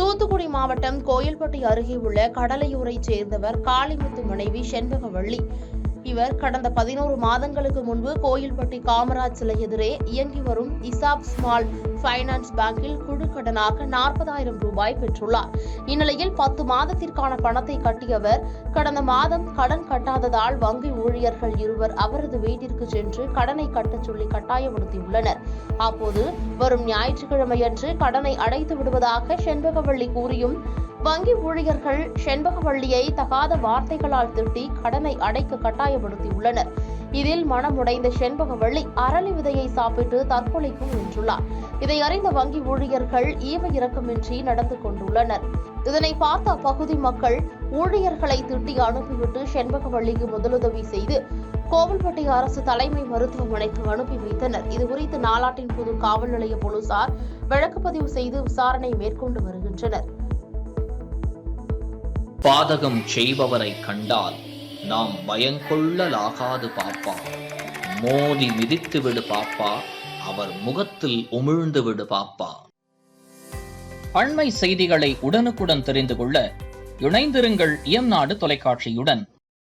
தூத்துக்குடி மாவட்டம் கோயில்பட்டி அருகே உள்ள கடலையூரைச் சேர்ந்தவர் காளிமுத்து மனைவி செண்பகவள்ளி. இவர் கடந்த 11 மாதங்களுக்கு முன்பு கோயில்பட்டி காமராஜ் சிலை எதிரே இயங்கி வரும் இசாப் ஸ்மால் பைனான்ஸ் பேங்கில் குழு கடனாக 40,000 ரூபாய் பெற்றுள்ளார். இந்நிலையில் 10 மாதத்திற்கான பணத்தை கட்டியவர் கடந்த மாதம் கடன் கட்டாததால் வங்கி ஊழியர்கள் இருவர் அவரது வீட்டிற்கு சென்று கடனை கட்டச் சொல்லி கட்டாயப்படுத்தியுள்ளனர். அப்போது வரும் ஞாயிற்றுக்கிழமையன்று கடனை அடைத்து விடுவதாக செண்பகவள்ளி கூறியும் வங்கி ஊழியர்கள் செண்பகவள்ளியை தகாத வார்த்தைகளால் திட்டி கடனை அடைக்க கட்டாயப்படுத்தியுள்ளனர். இதில் மனமுடைந்த செண்பகவள்ளி அரளி விதையை சாப்பிட்டு தற்கொலைக்கு முயன்றுள்ளார். இதை அறிந்த வங்கி ஊழியர்கள் ஈவ இரக்கமின்றி நடந்து கொண்டுள்ளனர். இதனை பார்த்த அப்பகுதி மக்கள் ஊழியர்களை திட்டி அனுப்பிவிட்டு செண்பகவள்ளிக்கு முதலுதவி செய்து கோவில்பட்டி அரசு தலைமை மருத்துவமனைக்கு அனுப்பி வைத்தனர். இதுகுறித்து நாலாட்டின் புது காவல் நிலைய போலீசார் வழக்கு பதிவு செய்து விசாரணை மேற்கொண்டு வருகின்றனர். பாதகம் செய்பவரை கண்டால் நாம் பயங்கொள்ளலாகாது பாப்பா. மோதி மிதித்து விடு பாப்பா, அவர் முகத்தில் உமிழ்ந்து விடு பாப்பா. அண்மை செய்திகளை உடனுக்குடன் தெரிந்து கொள்ள இணைந்திருங்கள் இயம்நாடு தொலைக்காட்சியுடன்.